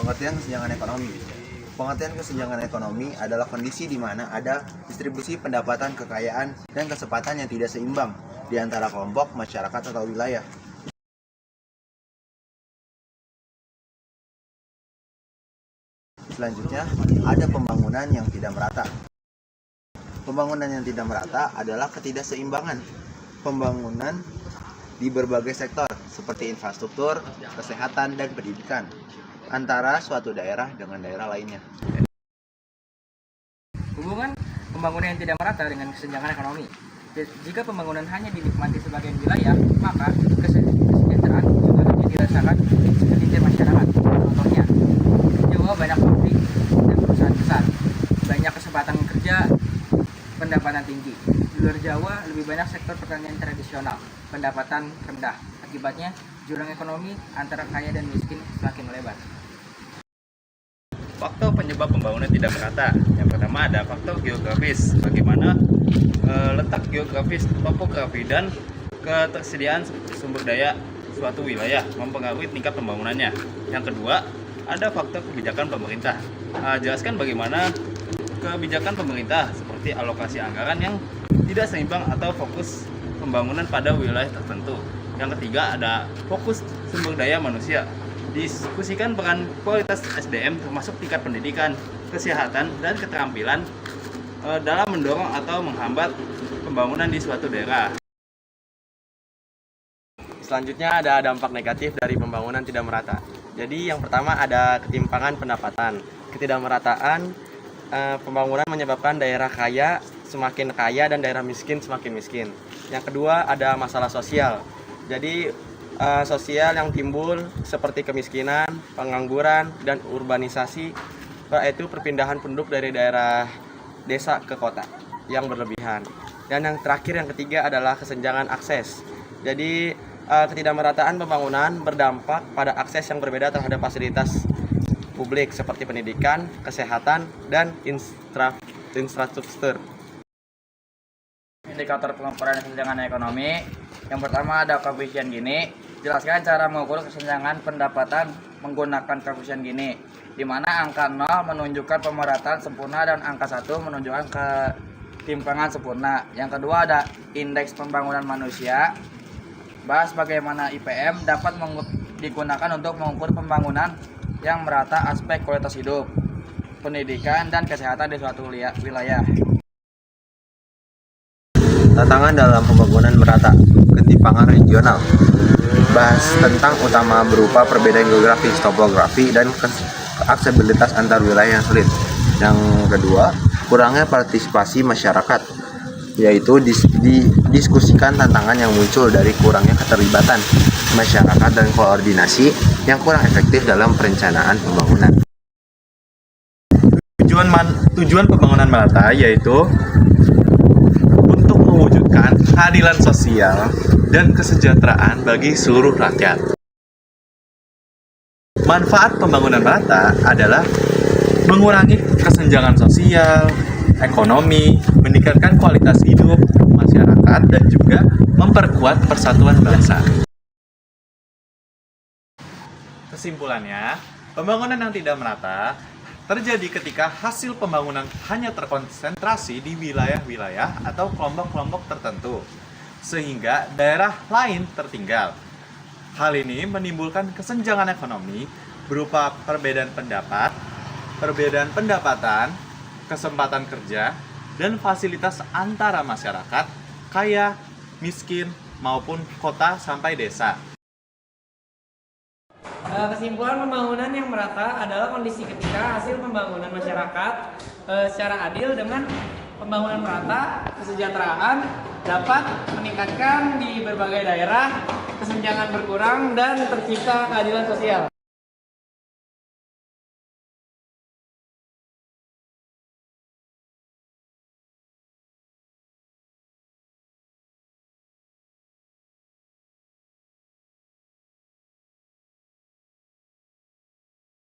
Pengertian kesenjangan ekonomi. Pengertian kesenjangan ekonomi adalah kondisi di mana ada distribusi pendapatan, kekayaan, dan kesempatan yang tidak seimbang di antara kelompok, masyarakat, atau wilayah. Selanjutnya, ada pembangunan yang tidak merata. Pembangunan yang tidak merata adalah ketidakseimbangan pembangunan di berbagai sektor seperti infrastruktur, kesehatan, dan pendidikan antara suatu daerah dengan daerah lainnya. Hubungan pembangunan yang tidak merata dengan kesenjangan ekonomi. Jika pembangunan hanya dinikmati sebagian wilayah, maka kesejahteraan juga hanya dirasakan segelintir masyarakat. Contohnya, di Jawa banyak pabrik dan perusahaan besar, banyak kesempatan kerja, pendapatan tinggi. Di luar Jawa lebih banyak sektor pertanian tradisional, pendapatan rendah. Akibatnya, jurang ekonomi antara kaya dan miskin semakin melebar. Faktor penyebab pembangunan tidak merata. Yang pertama ada faktor geografis, bagaimana letak geografis, topografi, dan ketersediaan sumber daya suatu wilayah mempengaruhi tingkat pembangunannya. Yang kedua, ada faktor kebijakan pemerintah. Jelaskan bagaimana kebijakan pemerintah seperti alokasi anggaran yang tidak seimbang atau fokus pembangunan pada wilayah tertentu. Yang ketiga ada fokus sumber daya manusia. Diskusikan peran kualitas SDM termasuk tingkat pendidikan, kesehatan, dan keterampilan dalam mendorong atau menghambat pembangunan di suatu daerah. Selanjutnya ada dampak negatif dari pembangunan tidak merata. Jadi yang pertama ada ketimpangan pendapatan. Ketidakmerataan pembangunan menyebabkan daerah kaya semakin kaya dan daerah miskin semakin miskin. Yang kedua ada masalah sosial. Jadi sosial yang timbul seperti kemiskinan, pengangguran, dan urbanisasi, yaitu perpindahan penduduk dari daerah desa ke kota yang berlebihan. Dan yang terakhir, yang ketiga adalah kesenjangan akses. Jadi ketidakmerataan pembangunan berdampak pada akses yang berbeda terhadap fasilitas publik seperti pendidikan, kesehatan, dan infrastruktur. Indikator pengukuran kesenjangan ekonomi. Yang pertama ada koefisien Gini. Jelaskan cara mengukur kesenjangan pendapatan menggunakan koefisien Gini, di mana angka 0 menunjukkan pemerataan sempurna dan angka 1 menunjukkan ketimpangan sempurna. Yang kedua ada indeks pembangunan manusia. Bahas bagaimana IPM dapat digunakan untuk mengukur pembangunan yang merata aspek kualitas hidup, pendidikan, dan kesehatan di suatu wilayah. Tantangan dalam pembangunan merata, ketimpangan regional. Bahas tentang utama berupa perbedaan geografis, topografi, dan aksesibilitas antar wilayah yang sulit. Yang kedua, kurangnya partisipasi masyarakat, yaitu didiskusikan tantangan yang muncul dari kurangnya keterlibatan masyarakat dan koordinasi yang kurang efektif dalam perencanaan pembangunan. Tujuan pembangunan merata yaitu untuk mewujudkan keadilan sosial dan kesejahteraan bagi seluruh rakyat. Manfaat pembangunan merata adalah mengurangi kesenjangan sosial, ekonomi, meningkatkan kualitas hidup masyarakat, dan juga memperkuat persatuan bangsa. Kesimpulannya, pembangunan yang tidak merata terjadi ketika hasil pembangunan hanya terkonsentrasi di wilayah-wilayah atau kelompok-kelompok tertentu, sehingga daerah lain tertinggal. Hal ini menimbulkan kesenjangan ekonomi berupa perbedaan pendapat, perbedaan pendapatan, kesempatan kerja, dan fasilitas antara masyarakat, kaya, miskin, maupun kota sampai desa. Kesimpulan pembangunan yang merata adalah kondisi ketika hasil pembangunan masyarakat secara adil dengan pembangunan merata, kesejahteraan dapat meningkatkan di berbagai daerah, kesenjangan berkurang, dan tercipta keadilan sosial.